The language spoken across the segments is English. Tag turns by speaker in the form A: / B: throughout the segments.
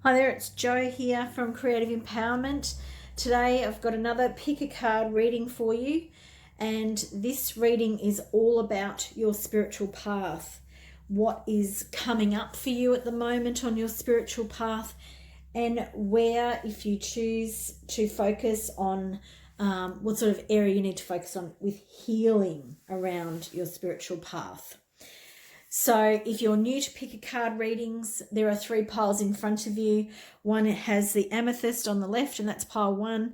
A: Hi there, it's Jo here from Creative Empowerment. Today I've got another pick a card reading for you, and this reading is all about your spiritual path. What is coming up for you at the moment on your spiritual path, and where, if you choose to focus on what sort of area you need to focus on with healing around your spiritual path. So if you're new to pick a card readings, there are 3 piles in front of you. One has the Amethyst on the left, and that's pile 1.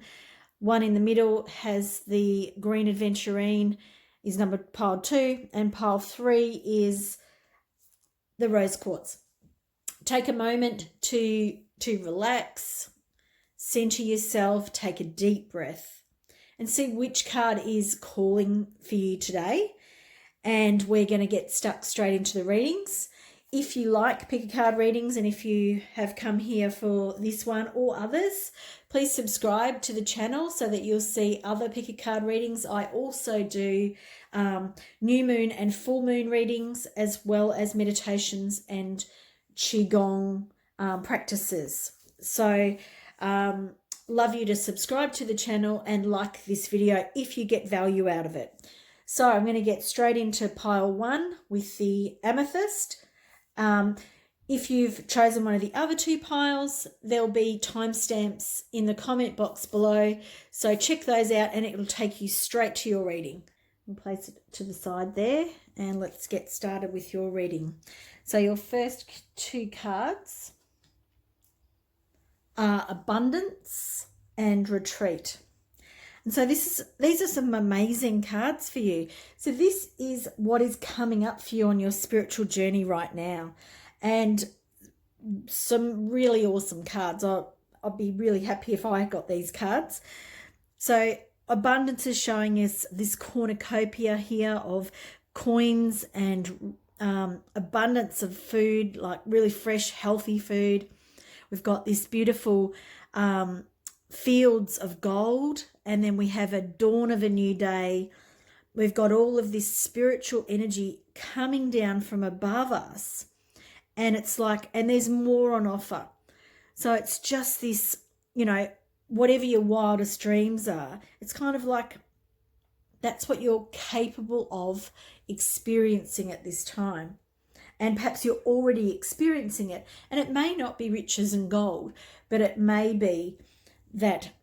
A: One in the middle has the green Adventurine, is numbered pile 2, and pile 3 is the rose quartz. Take a moment to relax, center yourself, take a deep breath, and see which card is calling for you today. And we're going to get stuck straight into the readings. If you like pick a card readings, and if you have come here for this one or others, please subscribe to the channel so that you'll see other pick a card readings. I also do new moon and full moon readings, as well as meditations and qigong practices. So love you to subscribe to the channel and like this video if you get value out of it. So I'm going to get straight into pile 1 with the Amethyst. If you've chosen one of the other 2 piles, there'll be timestamps in the comment box below. So check those out and it will take you straight to your reading. I'll place it to the side there and let's get started with your reading. So your first 2 cards are Abundance and Retreat. And so these are some amazing cards for you. So this is what is coming up for you on your spiritual journey right now. And some really awesome cards. I'll be really happy if I got these cards. So Abundance is showing us this cornucopia here of coins and abundance of food, like really fresh, healthy food. We've got this beautiful fields of gold, and then we have a dawn of a new day. We've got all of this spiritual energy coming down from above us, and it's like, and there's more on offer. So it's just this, you know, whatever your wildest dreams are, it's kind of like that's what you're capable of experiencing at this time. And perhaps you're already experiencing it, and it may not be riches and gold, but it may be that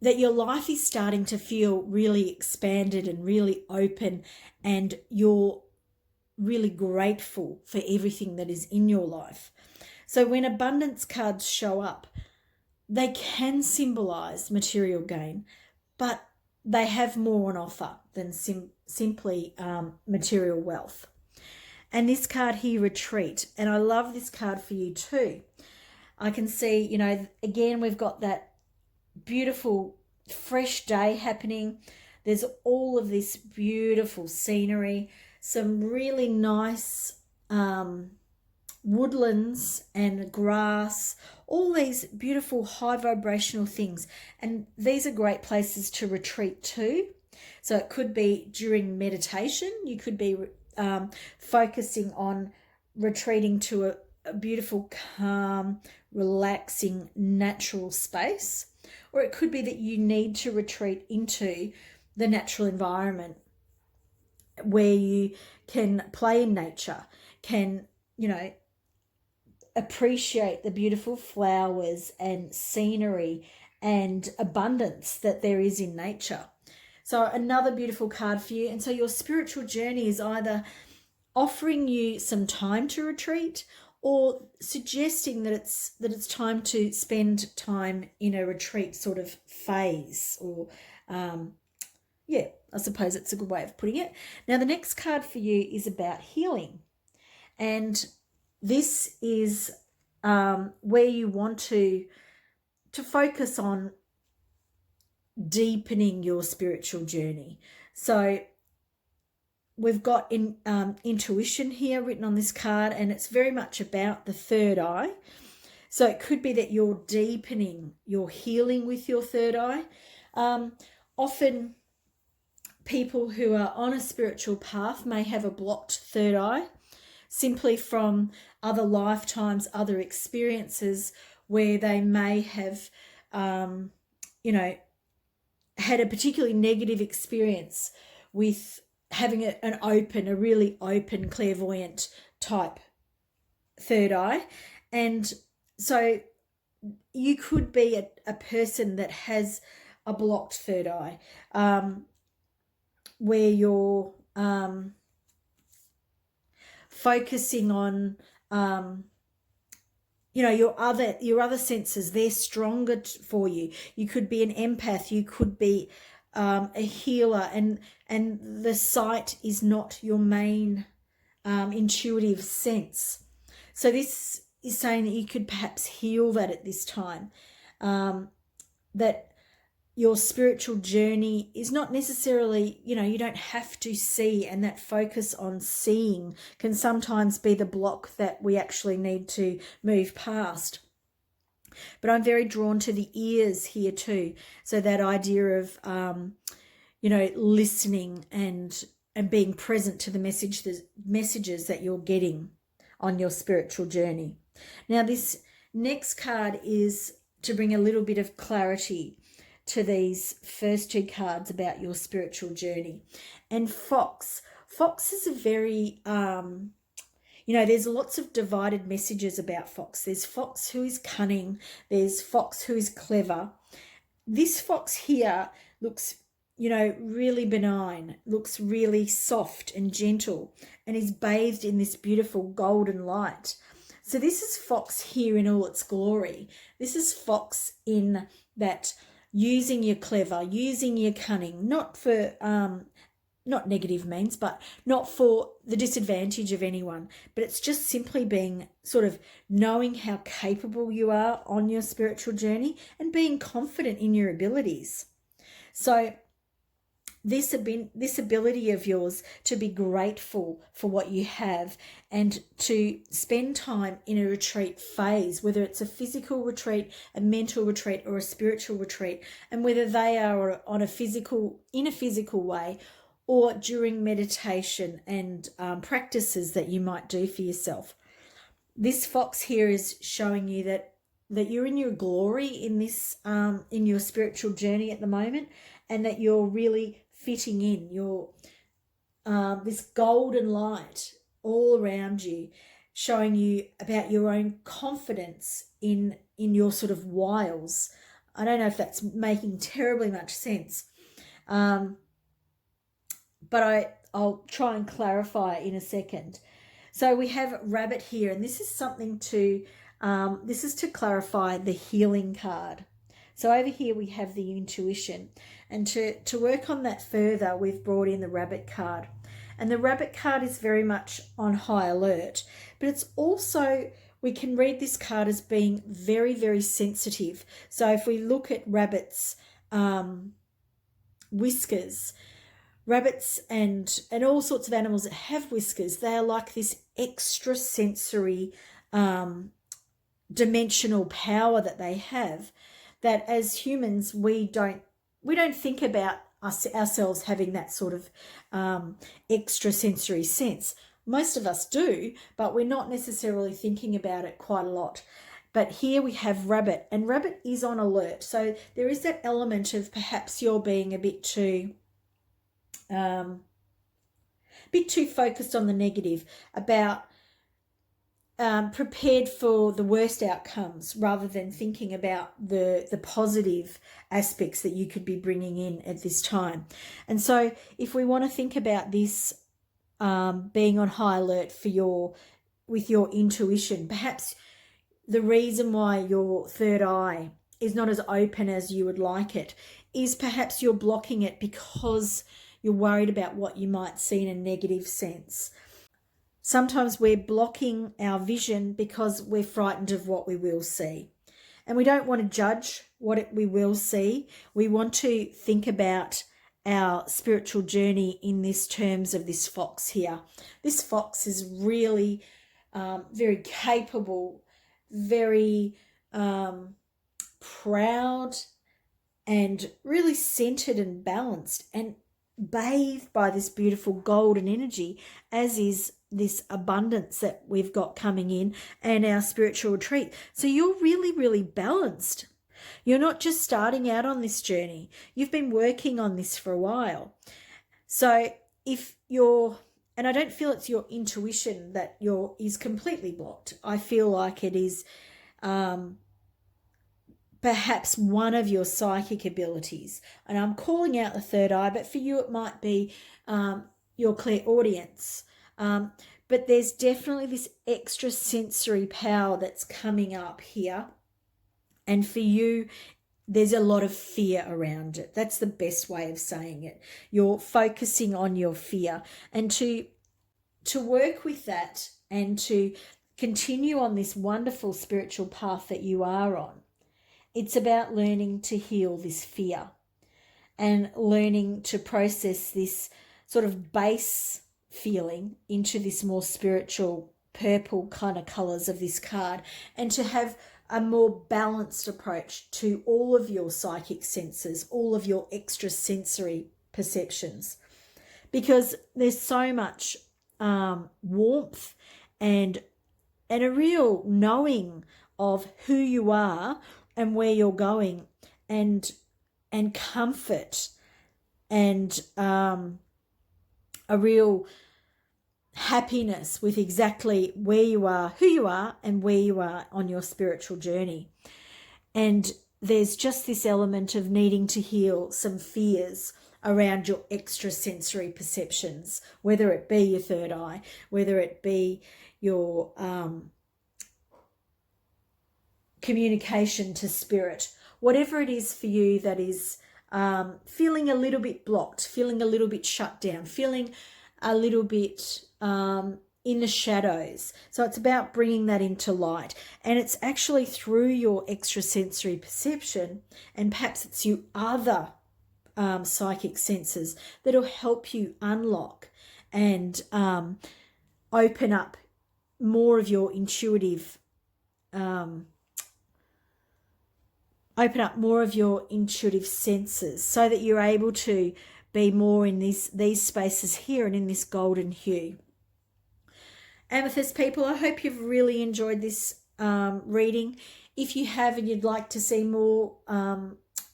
A: your life is starting to feel really expanded and really open, and you're really grateful for everything that is in your life. So when abundance cards show up, they can symbolize material gain, but they have more on offer than simply material wealth. And this card here, Retreat, and I love this card for you too. I can see, you know, again, we've got that beautiful fresh day happening. There's all of this beautiful scenery, some really nice woodlands and grass, all these beautiful high vibrational things. And these are great places to retreat to. So it could be during meditation. You could be focusing on retreating to a beautiful, calm, relaxing, natural space. Or it could be that you need to retreat into the natural environment where you can play in nature, can, you know, appreciate the beautiful flowers and scenery and abundance that there is in nature. So another beautiful card for you. And so your spiritual journey is either offering you some time to retreat, or suggesting that it's time to spend time in a retreat sort of phase, or yeah, I suppose it's a good way of putting it. Now the next card for you is about healing, and this is where you want to focus on deepening your spiritual journey. So we've got intuition here written on this card, and it's very much about the third eye. So it could be that you're deepening your healing with your third eye. Often people who are on a spiritual path may have a blocked third eye, simply from other lifetimes, other experiences where they may have, you know, had a particularly negative experience with having a really open, clairvoyant type third eye. And so you could be a person that has a blocked third eye, where you're focusing on your other senses. They're stronger for you. You could be an empath, you could be a healer, and the sight is not your main intuitive sense. So this is saying that you could perhaps heal that at this time, that your spiritual journey is not necessarily, you don't have to see, and that focus on seeing can sometimes be the block that we actually need to move past. But I'm very drawn to the ears here too. So that idea of, listening and being present to the messages that you're getting on your spiritual journey. Now, this next card is to bring a little bit of clarity to these first two cards about your spiritual journey. And Fox is a very, there's lots of divided messages about Fox. There's Fox who is cunning. There's Fox who is clever. This Fox here looks, really benign, looks really soft and gentle, and is bathed in this beautiful golden light. So this is Fox here in all its glory. This is Fox in that using your clever, using your cunning, not for not negative means, but not for the disadvantage of anyone, but it's just simply being sort of knowing how capable you are on your spiritual journey and being confident in your abilities. So this ability of yours to be grateful for what you have and to spend time in a retreat phase, whether it's a physical retreat, a mental retreat, or a spiritual retreat, and whether they are in a physical way or during meditation and practices that you might do for yourself. This Fox here is showing you that you're in your glory in this in your spiritual journey at the moment, and that you're really fitting in. You're this golden light all around you, showing you about your own confidence in your sort of wiles. I don't know if that's making terribly much sense, but I'll try and clarify in a second. So we have Rabbit here, and this is something to this is to clarify the healing card. So over here we have the intuition, and to work on that further, we've brought in the Rabbit card. And the Rabbit card is very much on high alert, but it's also, we can read this card as being very, very sensitive. So if we look at Rabbit's whiskers, rabbits and all sorts of animals that have whiskers, they are like this extra sensory dimensional power that they have, that as humans we don't think about ourselves having that sort of extra sensory sense. Most of us do, but we're not necessarily thinking about it quite a lot. But here we have Rabbit, and Rabbit is on alert. So there is that element of perhaps you're being a bit too focused on the negative, about prepared for the worst outcomes rather than thinking about the positive aspects that you could be bringing in at this time. And so if we want to think about this being on high alert with your intuition, perhaps the reason why your third eye is not as open as you would like it is perhaps you're blocking it because you're worried about what you might see in a negative sense. Sometimes we're blocking our vision because we're frightened of what we will see. And we don't want to judge what we will see. We want to think about our spiritual journey in this terms of this Fox here. This Fox is really very capable, very proud, and really centered and balanced. And bathed by this beautiful golden energy, as is this abundance that we've got coming in and our spiritual retreat. So you're really, really balanced. You're not just starting out on this journey. You've been working on this for a while. So if you're, and I don't feel it's your intuition that is completely blocked. I feel like it is perhaps one of your psychic abilities. And I'm calling out the third eye, but for you it might be your clairaudience. But there's definitely this extra sensory power that's coming up here. And for you, there's a lot of fear around it. That's the best way of saying it. You're focusing on your fear. And to work with that and to continue on this wonderful spiritual path that you are on, it's about learning to heal this fear and learning to process this sort of base feeling into this more spiritual purple kind of colours of this card, and to have a more balanced approach to all of your psychic senses, all of your extrasensory perceptions, because there's so much warmth and a real knowing of who you are and where you're going, and comfort, and a real happiness with exactly where you are, who you are, and where you are on your spiritual journey. And there's just this element of needing to heal some fears around your extrasensory perceptions, whether it be your third eye, whether it be your communication to spirit, whatever it is for you that is feeling a little bit blocked, feeling a little bit shut down, feeling a little bit in the shadows. So it's about bringing that into light. And it's actually through your extrasensory perception, and perhaps it's your other psychic senses, that'll help you unlock and open up more of your intuitive senses, so that you're able to be more in these spaces here and in this golden hue. Amethyst people, I hope you've really enjoyed this reading. If you have and you'd like to see more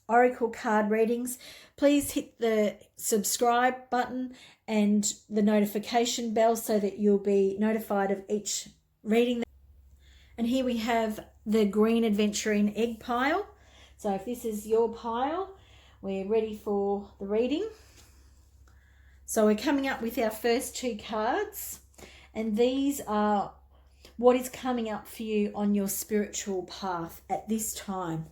A: oracle card readings, please hit the subscribe button and the notification bell so that you'll be notified of each reading. And here we have the green Adventurine egg pile. So if this is your pile, we're ready for the reading. So we're coming up with our first two cards, and these are what is coming up for you on your spiritual path at this time.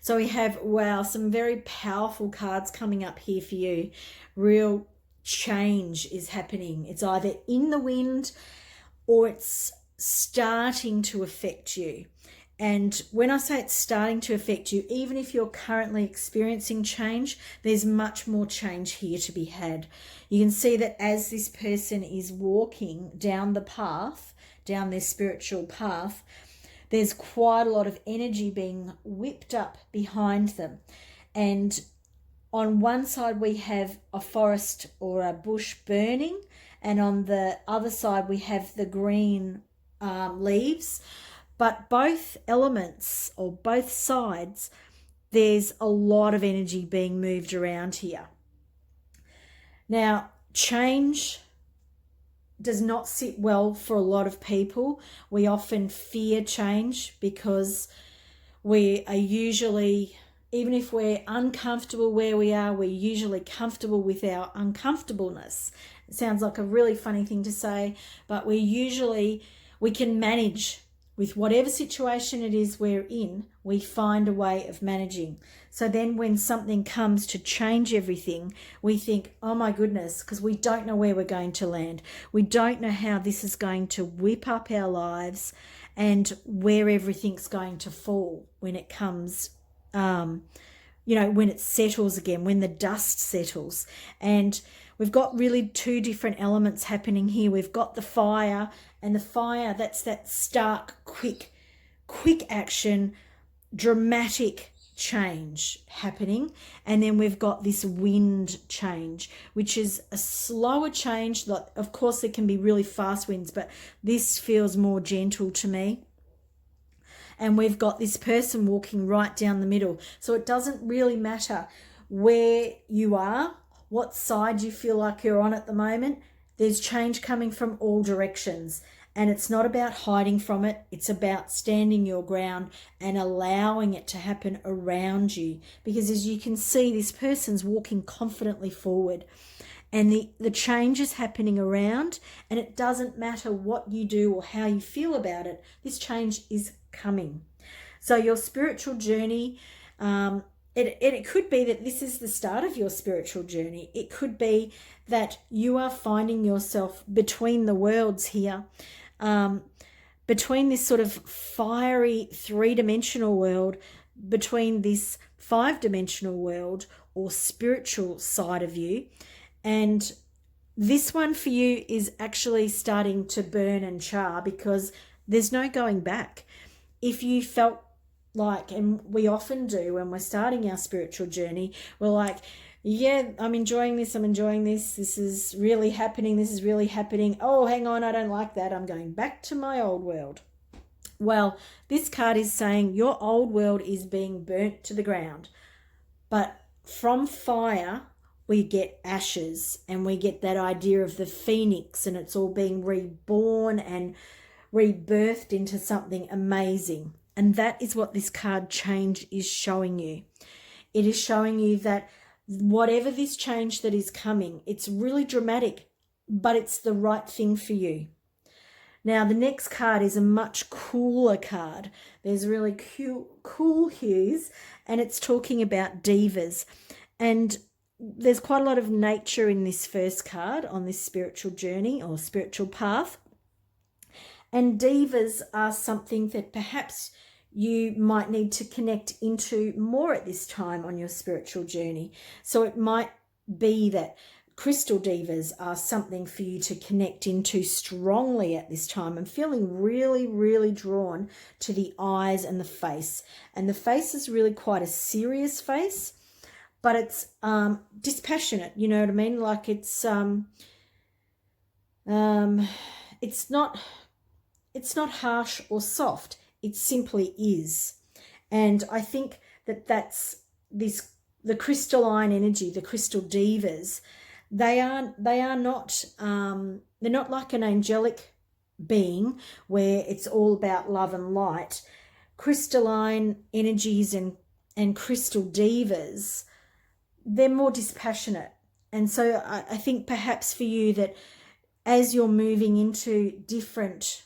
A: So we have, wow, some very powerful cards coming up here for you. Real change is happening. It's either in the wind or it's starting to affect you. And when I say it's starting to affect you, even if you're currently experiencing change, there's much more change here to be had. You can see that as this person is walking down the path, down their spiritual path, there's quite a lot of energy being whipped up behind them. And on one side we have a forest or a bush burning, and on the other side we have the green leaves. But both elements, or both sides, there's a lot of energy being moved around here. Now, change does not sit well for a lot of people. We often fear change because we are usually, even if we're uncomfortable where we are, we're usually comfortable with our uncomfortableness. It sounds like a really funny thing to say, but we can manage with whatever situation it is we're in. We find a way of managing. So then when something comes to change everything, we think, oh my goodness, because we don't know where we're going to land. We don't know how this is going to whip up our lives and where everything's going to fall when it comes, when it settles again, when the dust settles. And we've got really two different elements happening here. We've got the fire, and the fire, that's that stark, quick action, dramatic change happening, and then we've got this wind change, which is a slower change. Like, of course there can be really fast winds, but this feels more gentle to me. And we've got this person walking right down the middle, so it doesn't really matter where you are, what side you feel like you're on at the moment. There's change coming from all directions. And it's not about hiding from it. It's about standing your ground and allowing it to happen around you. Because as you can see, this person's walking confidently forward. And the change is happening around. And it doesn't matter what you do or how you feel about it. This change is coming. So your spiritual journey, it could be that this is the start of your spiritual journey. It could be that you are finding yourself between the worlds here. Between this sort of fiery 3-dimensional world, between this 5-dimensional world or spiritual side of you. And this one for you is actually starting to burn and char, because there's no going back. If you felt like, and we often do when we're starting our spiritual journey, we're like, yeah, I'm enjoying this. This is really happening. Oh, hang on, I don't like that. I'm going back to my old world. Well, this card is saying your old world is being burnt to the ground. But from fire, we get ashes, and we get that idea of the phoenix, and it's all being reborn and rebirthed into something amazing. And that is what this card change is showing you. It is showing you that whatever this change that is coming, it's really dramatic, but it's the right thing for you. Now, the next card is a much cooler card. There's really cool hues, and it's talking about divas. And there's quite a lot of nature in this first card on this spiritual journey or spiritual path. And divas are something that perhaps you might need to connect into more at this time on your spiritual journey. So it might be that crystal divas are something for you to connect into strongly at this time. I'm feeling really, really drawn to the eyes and the face. And the face is really quite a serious face, but it's dispassionate, you know what I mean? Like it's not harsh or soft. It simply is. And I think that that's the crystalline energy, the crystal divas. They are not they're not like an angelic being where it's all about love and light. Crystalline energies and crystal divas, they're more dispassionate. And so I think perhaps for you that as you're moving into different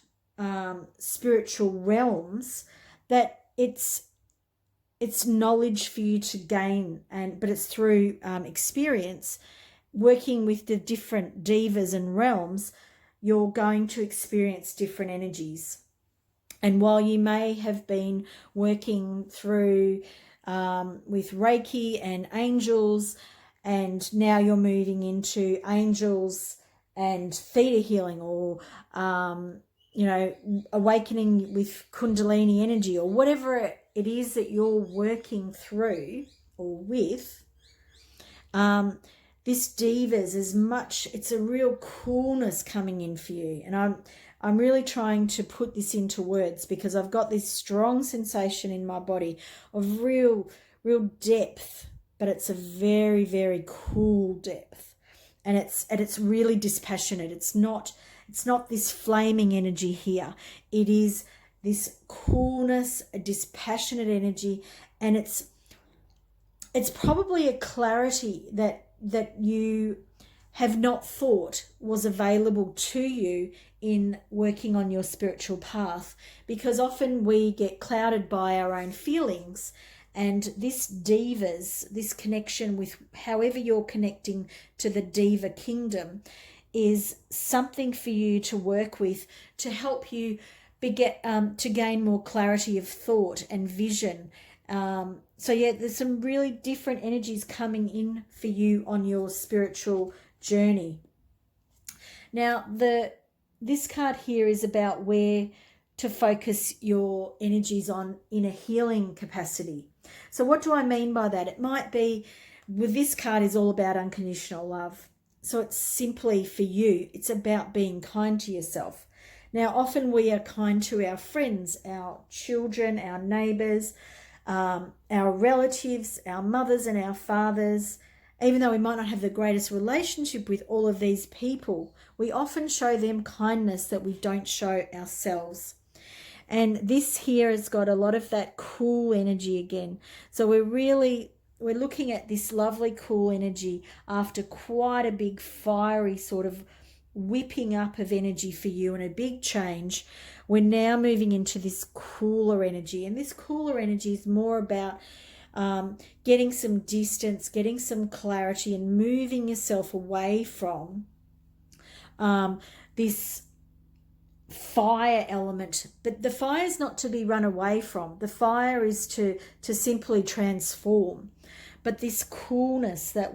A: spiritual realms, that it's knowledge for you to gain, but it's through experience. Working with the different divas and realms, you're going to experience different energies. And while you may have been working through with Reiki and angels, and now you're moving into angels and theta healing, or awakening with Kundalini energy, or whatever it is that you're working through or with, this divas it's a real coolness coming in for you. And I'm really trying to put this into words, because I've got this strong sensation in my body of real depth, but it's a very, very cool depth. And it's really dispassionate. It's not this flaming energy here. It is this coolness, a dispassionate energy, and it's probably a clarity that you have not thought was available to you in working on your spiritual path, because often we get clouded by our own feelings. And this connection with however you're connecting to the diva kingdom is something for you to work with to help you to gain more clarity of thought and vision. So yeah, there's some really different energies coming in for you on your spiritual journey. Now, this card here is about where to focus your energies on in a healing capacity. So what do I mean by that? It might be, with this card is all about unconditional love. So it's simply for you, it's about being kind to yourself. Now, often we are kind to our friends, our children, our neighbours, our relatives, our mothers and our fathers. Even though we might not have the greatest relationship with all of these people, we often show them kindness that we don't show ourselves. And this here has got a lot of that cool energy again. So we're looking at this lovely cool energy after quite a big fiery sort of whipping up of energy for you and a big change. We're now moving into this cooler energy, and this cooler energy is more about getting some distance, getting some clarity, and moving yourself away from this fire element. But the fire is not to be run away from. The fire is to simply transform. But this coolness that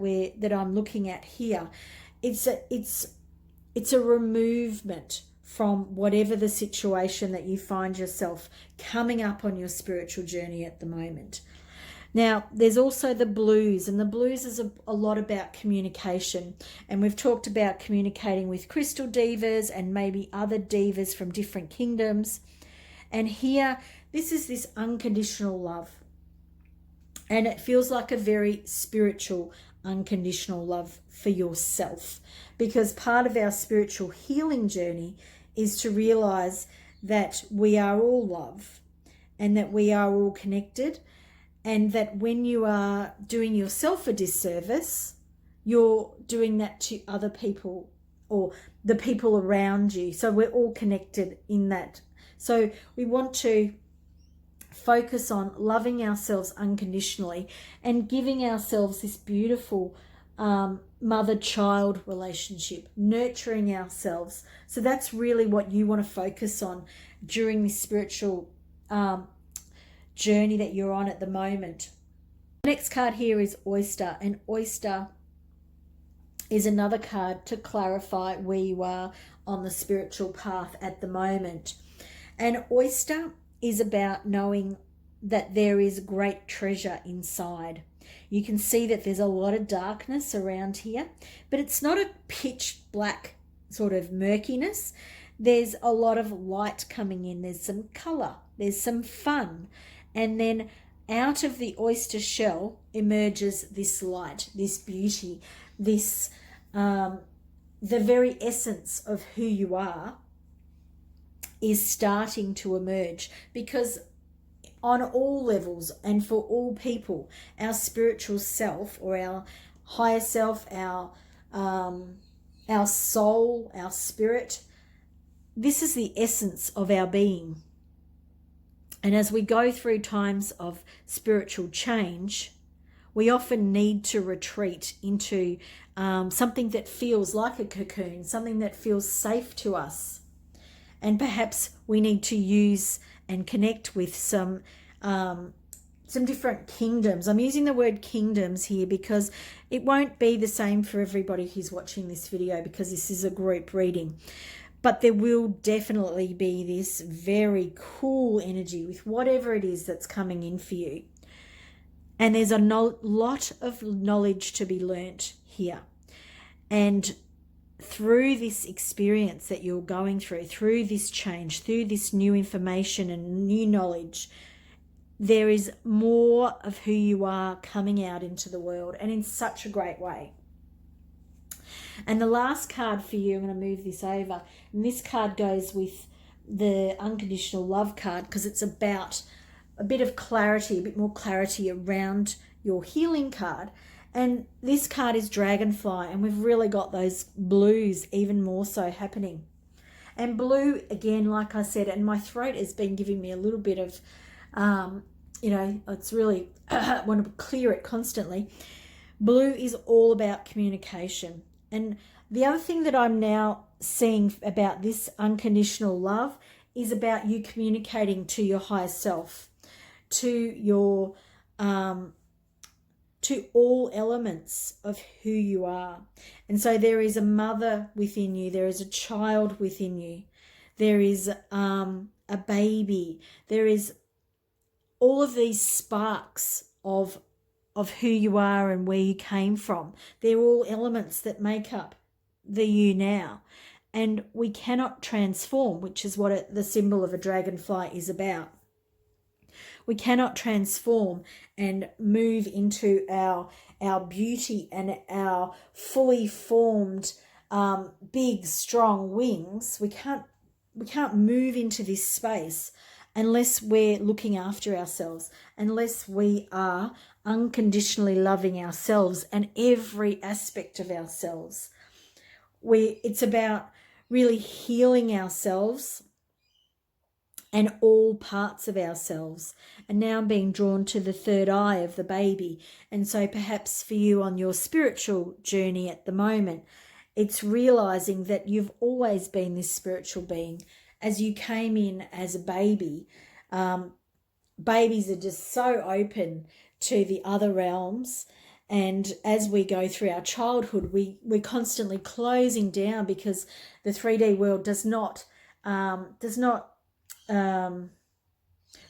A: I'm looking at here, it's a removement from whatever the situation that you find yourself coming up on your spiritual journey at the moment. Now, there's also the blues, and the blues is a lot about communication. And we've talked about communicating with crystal divas and maybe other divas from different kingdoms. And here, this is this unconditional love. And it feels like a very spiritual, unconditional love for yourself. Because part of our spiritual healing journey is to realize that we are all love and that we are all connected. And that when you are doing yourself a disservice, you're doing that to other people or the people around you. So we're all connected in that. So we want to focus on loving ourselves unconditionally and giving ourselves this beautiful mother-child relationship, nurturing ourselves. So that's really what you want to focus on during this spiritual journey that you're on at the moment. The next card here is Oyster, and Oyster is another card to clarify where you are on the spiritual path at the moment. And Oyster is about knowing that there is great treasure inside. You can see that there's a lot of darkness around here, but it's not a pitch black sort of murkiness. There's a lot of light coming in. There's some color, there's some fun. And then out of the oyster shell emerges this light, this beauty, this the very essence of who you are is starting to emerge. Because on all levels and for all people, our spiritual self or our higher self, our soul, our spirit, this is the essence of our being. And as we go through times of spiritual change, we often need to retreat into something that feels like a cocoon, something that feels safe to us. And perhaps we need to use and connect with some different kingdoms. I'm using the word kingdoms here because it won't be the same for everybody who's watching this video, because this is a group reading. But there will definitely be this very cool energy with whatever it is that's coming in for you. And there's a lot of knowledge to be learnt here. And through this experience that you're going through this change, through this new information and new knowledge, there is more of who you are coming out into the world, and in such a great way. And the last card for you, I'm going to move this over, and this card goes with the unconditional love card because it's about a bit of clarity, a bit more clarity around your healing card. And this card is Dragonfly, and we've really got those blues even more so happening. And blue, again, like I said, and my throat has been giving me a little bit of, it's really, I want to clear it constantly. Blue is all about communication. And the other thing that I'm now seeing about this unconditional love is about you communicating to your higher self, to your, to all elements of who you are. And so there is a mother within you, there is a child within you, there is a baby, there is all of these sparks of who you are and where you came from, they're all elements that make up the you now. And we cannot transform, which is what the symbol of a dragonfly is about. We cannot transform and move into our beauty and our fully formed, big, strong wings. We can't move into this space unless we're looking after ourselves, unless we are unconditionally loving ourselves and every aspect of ourselves. It's about really healing ourselves and all parts of ourselves. And now I'm being drawn to the third eye of the baby. And so perhaps for you on your spiritual journey at the moment, it's realizing that you've always been this spiritual being. As you came in as a baby, babies are just so open to the other realms. And as we go through our childhood, we're constantly closing down because the 3D world does not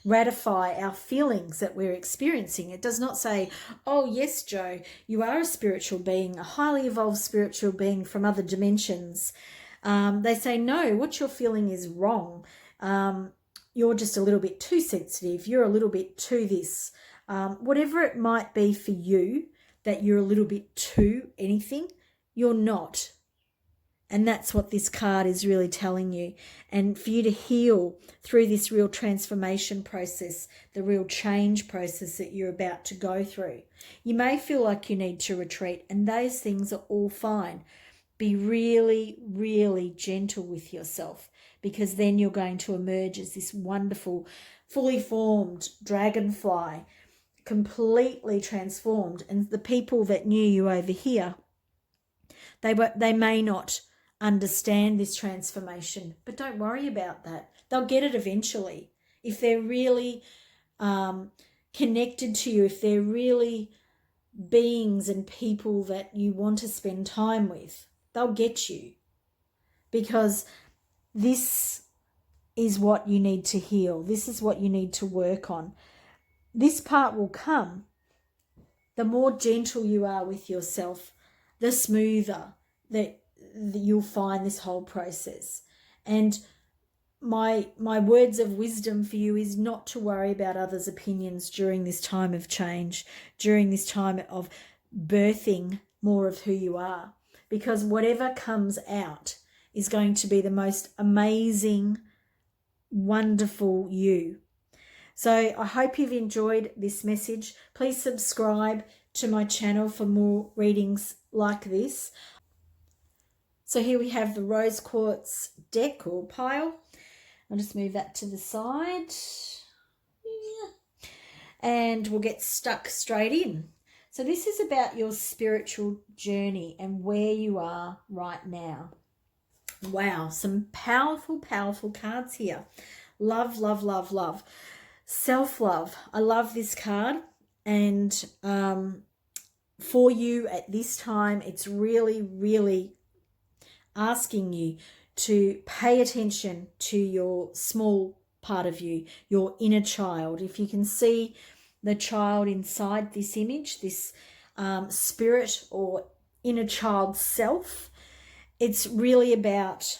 A: ratify our feelings that we're experiencing. It does not say, oh yes, Joe, you are a spiritual being, a highly evolved spiritual being from other dimensions. They say, no, what you're feeling is wrong. You're just a little bit too sensitive. You're a little bit too this. Whatever it might be for you, that you're a little bit too anything, you're not. And that's what this card is really telling you. And for you to heal through this real transformation process, the real change process that you're about to go through. You may feel like you need to retreat, and those things are all fine. Be really, really gentle with yourself, because then you're going to emerge as this wonderful, fully formed dragonfly, completely transformed. And the people that knew you over here, they may not understand this transformation, but don't worry about that. They'll get it eventually. If they're really connected to you, if they're really beings and people that you want to spend time with, they'll get you, because this is what you need to heal. This is what you need to work on. This part will come. The more gentle you are with yourself, the smoother that you'll find this whole process. And my words of wisdom for you is not to worry about others' opinions during this time of change, during this time of birthing more of who you are, because whatever comes out is going to be the most amazing, wonderful you. So I hope you've enjoyed this message. Please subscribe to my channel for more readings like this. So here we have the rose quartz deck or pile. I'll just move that to the side. Yeah. And we'll get stuck straight in. So this is about your spiritual journey and where you are right now. Wow, some powerful, powerful cards here. Love, love, love, love. Self-love. I love this card. And for you at this time, it's really, really asking you to pay attention to your small part of you, your inner child. If you can see the child inside this image, this spirit or inner child self, it's really about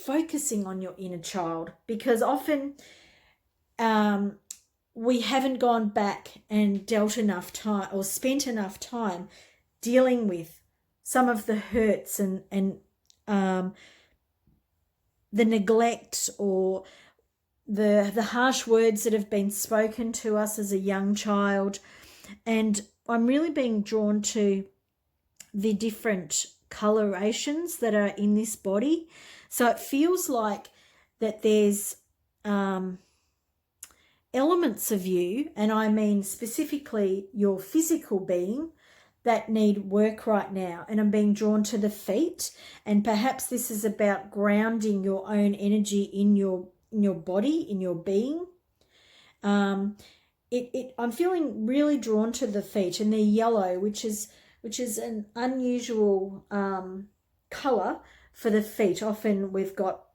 A: focusing on your inner child, because often we haven't gone back and dealt enough time or spent enough time dealing with some of the hurts and the neglect or the harsh words that have been spoken to us as a young child. And I'm really being drawn to the different colorations that are in this body. So it feels like that there's elements of you, and I mean specifically your physical being, that need work right now. And I'm being drawn to the feet, and perhaps this is about grounding your own energy in your body, in your being. I'm feeling really drawn to the feet, and they're yellow, which is an unusual color for the feet. Often we've got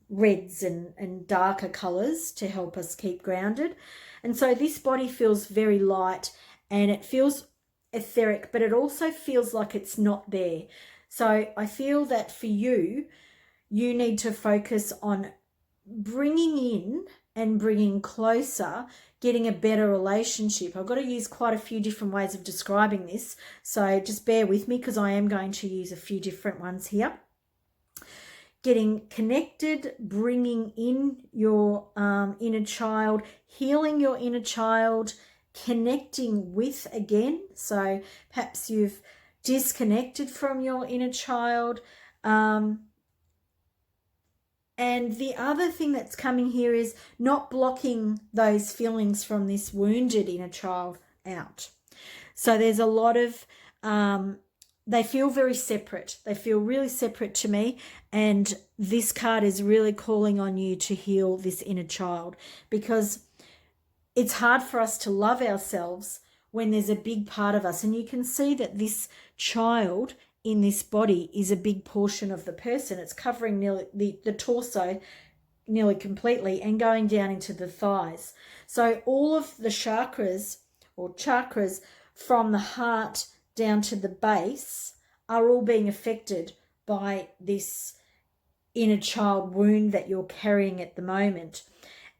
A: reds and darker colors to help us keep grounded. And so this body feels very light and it feels etheric, but it also feels like it's not there. So I feel that for you, you need to focus on bringing in and bringing closer, getting a better relationship. I've got to use quite a few different ways of describing this, so just bear with me because I am going to use a few different ones here. Getting connected, bringing in your inner child, healing your inner child, connecting with again. So perhaps you've disconnected from your inner child. And the other thing that's coming here is not blocking those feelings from this wounded inner child out. So there's a lot of, they feel very separate. They feel really separate to me. And this card is really calling on you to heal this inner child, because it's hard for us to love ourselves when there's a big part of us. And you can see that this child in this body is a big portion of the person. It's covering nearly the torso nearly completely and going down into the thighs. So all of the chakras from the heart down to the base are all being affected by this inner child wound that you're carrying at the moment.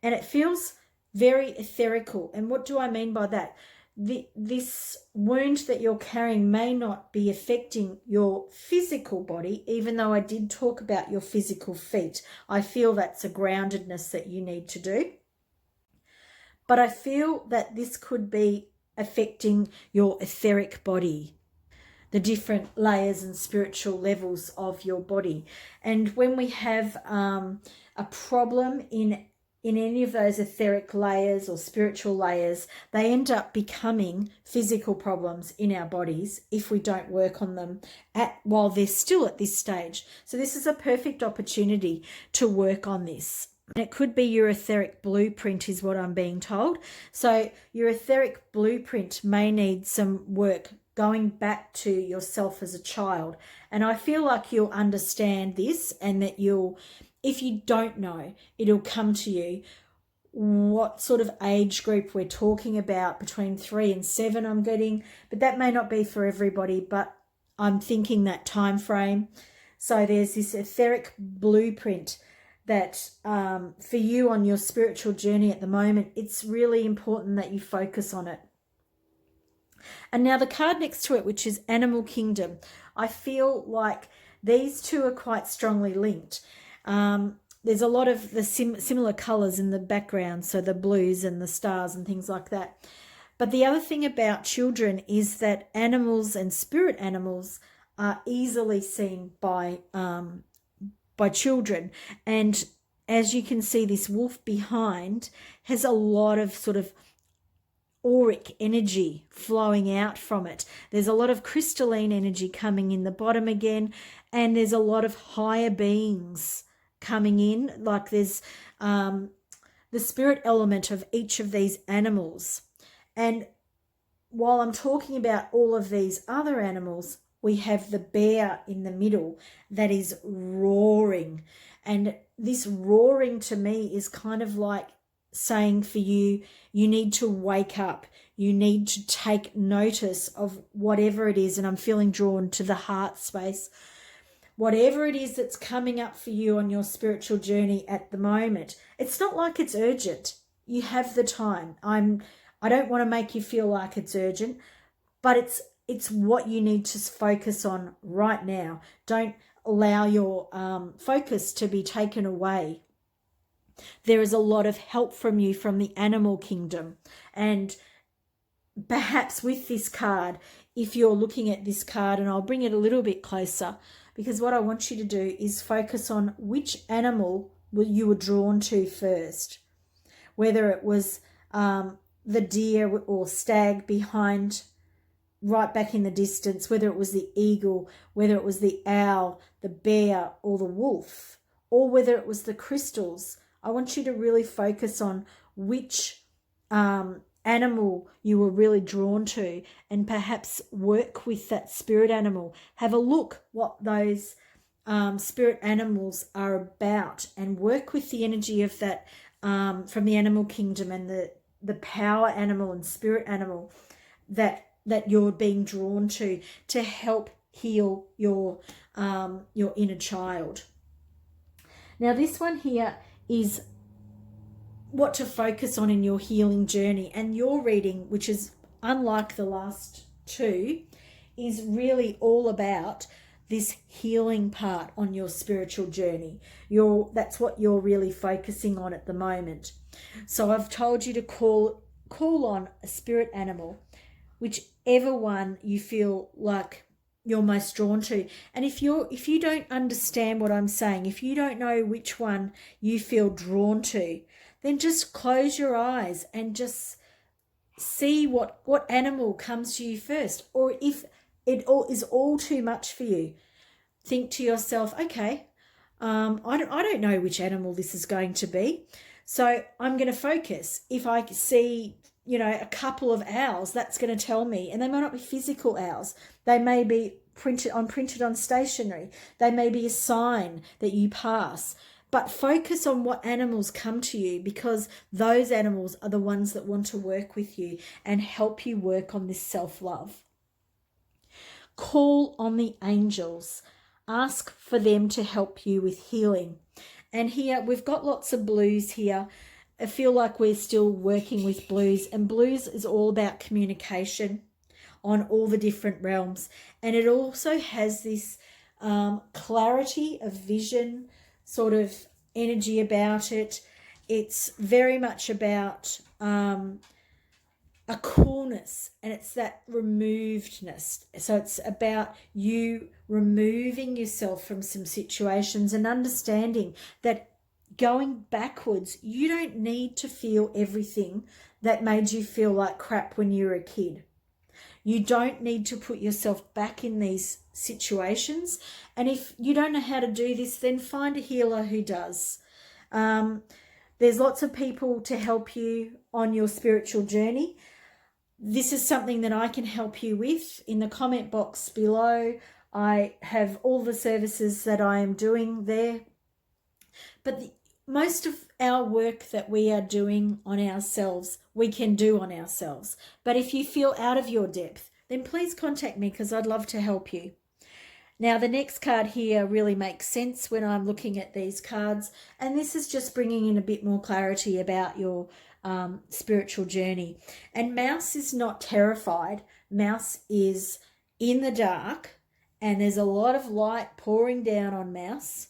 A: And it feels very etherical. And what do I mean by that? This wound that you're carrying may not be affecting your physical body, even though I did talk about your physical feet. I feel that's a groundedness that you need to do. But I feel that this could be affecting your etheric body, the different layers and spiritual levels of your body. And when we have a problem in any of those etheric layers or spiritual layers, they end up becoming physical problems in our bodies if we don't work on them while they're still at this stage. So this is a perfect opportunity to work on this. And it could be your etheric blueprint is what I'm being told. So your etheric blueprint may need some work going back to yourself as a child. And I feel like you'll understand this, and that if you don't know, it'll come to you what sort of age group we're talking about, between 3 and 7 I'm getting, but that may not be for everybody, but I'm thinking that time frame. So there's this etheric blueprint that for you on your spiritual journey at the moment, it's really important that you focus on it. And now the card next to it, which is Animal Kingdom, I feel like these two are quite strongly linked. There's a lot of the similar colours in the background, so the blues and the stars and things like that. But the other thing about children is that animals and spirit animals are easily seen by children. And as you can see, this wolf behind has a lot of sort of auric energy flowing out from it. There's a lot of crystalline energy coming in the bottom again, and there's a lot of higher beings coming in. Like there's the spirit element of each of these animals. And while I'm talking about all of these other animals, we have the bear in the middle that is roaring. And this roaring to me is kind of like saying for you, you need to wake up. You need to take notice of whatever it is. And I'm feeling drawn to the heart space. Whatever it is that's coming up for you on your spiritual journey at the moment, it's not like it's urgent. You have the time. I don't want to make you feel like it's urgent, but it's what you need to focus on right now. Don't allow your focus to be taken away. There is a lot of help from you from the animal kingdom. And perhaps with this card, if you're looking at this card, and I'll bring it a little bit closer, because what I want you to do is focus on which animal you were drawn to first, whether it was the deer or stag behind, right back in the distance, whether it was the eagle, whether it was the owl, the bear, or the wolf, or whether it was the crystals. I want you to really focus on which animal you were really drawn to, and perhaps work with that spirit animal. Have a look what those spirit animals are about, and work with the energy of that from the animal kingdom and the power animal and spirit animal that you're being drawn to help heal your inner child. Now this one here is what to focus on in your healing journey, and your reading, which is unlike the last two, is really all about this healing part on your spiritual journey. That's what you're really focusing on at the moment. So I've told you to call on a spirit animal, whichever one you feel like you're most drawn to. And if you don't understand what I'm saying, if you don't know which one you feel drawn to, then just close your eyes and just see what animal comes to you first. Or if it is all too much for you, think to yourself, okay, I don't know which animal this is going to be, so I'm going to focus. If I see, a couple of owls, that's going to tell me, and they might not be physical owls. They may be printed on stationery. They may be a sign that you pass. But focus on what animals come to you, because those animals are the ones that want to work with you and help you work on this self-love. Call on the angels. Ask for them to help you with healing. And here we've got lots of blues here. I feel like we're still working with blues, and blues is all about communication on all the different realms. And it also has this clarity of vision sort of energy about it. It's very much about a coolness, and it's that removedness. So it's about you removing yourself from some situations and understanding that going backwards, you don't need to feel everything that made you feel like crap when you were a kid. You don't need to put yourself back in these situations. And if you don't know how to do this, then find a healer who does. There's lots of people to help you on your spiritual journey. This is something that I can help you with. In the comment box below, I have all the services that I am doing there. But most of our work that we are doing on ourselves, we can do on ourselves. But if you feel out of your depth, then please contact me, because I'd love to help you. Now, the next card here really makes sense when I'm looking at these cards, and this is just bringing in a bit more clarity about your spiritual journey. And Mouse is not terrified. Mouse is in the dark, and there's a lot of light pouring down on Mouse.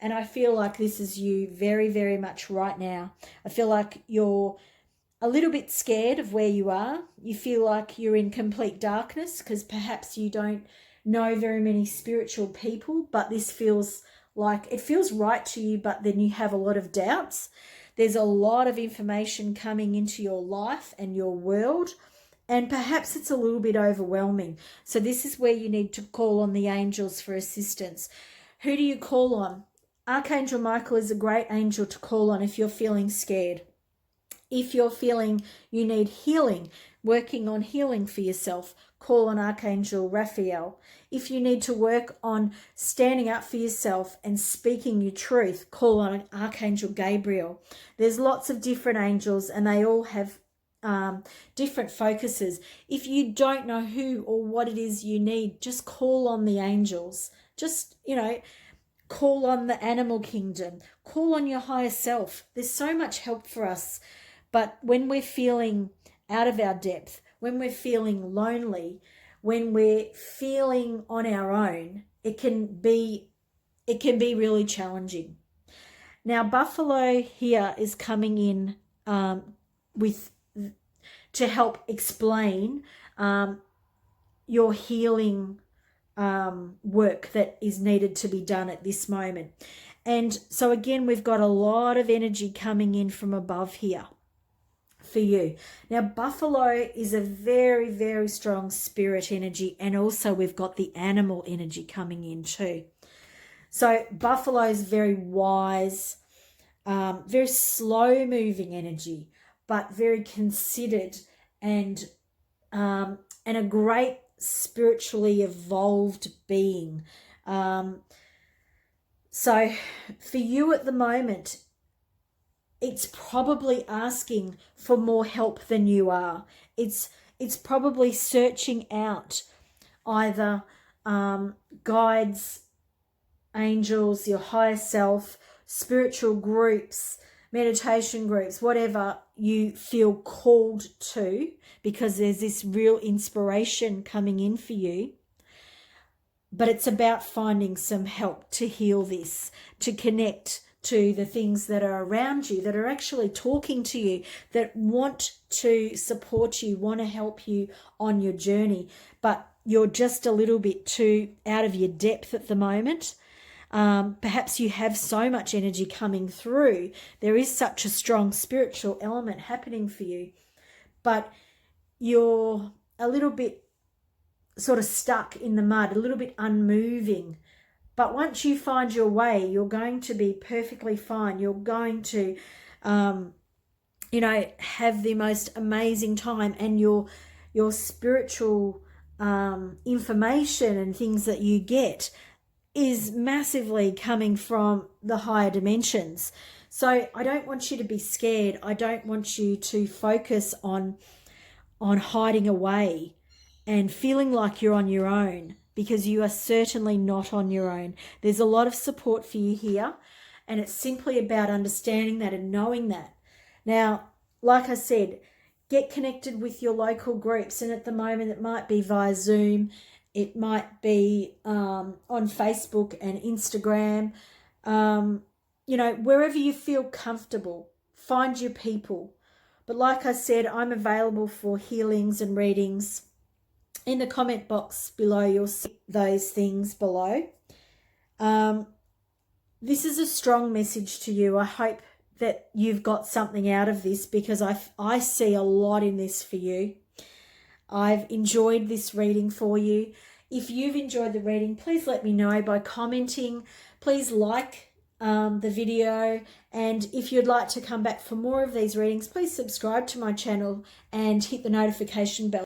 A: And I feel like this is you very, very much right now. I feel like you're a little bit scared of where you are. You feel like you're in complete darkness because perhaps you don't know very many spiritual people, but this feels like it feels right to you, but then you have a lot of doubts. There's a lot of information coming into your life and your world, and perhaps it's a little bit overwhelming. So this is where you need to call on the angels for assistance. Who do you call on? Archangel Michael is a great angel to call on if you're feeling scared. If you're feeling you need healing, working on healing for yourself, call on Archangel Raphael. If you need to work on standing up for yourself and speaking your truth, call on Archangel Gabriel. There's lots of different angels, and they all have different focuses. If you don't know who or what it is you need, just call on the angels. Just, call on the animal kingdom. Call on your higher self. There's so much help for us. But when we're feeling out of our depth, when we're feeling lonely, when we're feeling on our own, it can be really challenging. Now, Buffalo here is coming in to help explain your healing work that is needed to be done at this moment. And so again, we've got a lot of energy coming in from above here for you. Now, Buffalo is a very, very strong spirit energy, and also we've got the animal energy coming in too. So Buffalo is very wise, very slow moving energy, but very considered and a great spiritually evolved being. So for you at the moment, it's probably asking for more help than you are. It's probably searching out either guides, angels, your higher self, spiritual groups, meditation groups, whatever you feel called to, because there's this real inspiration coming in for you. But it's about finding some help to heal this, to connect to the things that are around you, that are actually talking to you, that want to support you, want to help you on your journey. But you're just a little bit too out of your depth at the moment. Perhaps you have so much energy coming through. There is such a strong spiritual element happening for you, but you're a little bit sort of stuck in the mud, a little bit unmoving. But once you find your way, you're going to be perfectly fine. You're going to, have the most amazing time, and your spiritual information and things that you get is massively coming from the higher dimensions. So I don't want you to be scared. I don't want you to focus on hiding away and feeling like you're on your own, because you are certainly not on your own. There's a lot of support for you here, and it's simply about understanding that and knowing that. Now, like I said, get connected with your local groups, and at the moment it might be via Zoom, it might be on Facebook and Instagram, wherever you feel comfortable. Find your people. But like I said, I'm available for healings and readings. In the comment box below, you'll see those things below. This is a strong message to you. I hope that you've got something out of this, because I see a lot in this for you. I've enjoyed this reading for you. If you've enjoyed the reading, please let me know by commenting. Please like the video, and if you'd like to come back for more of these readings, please subscribe to my channel and hit the notification bell.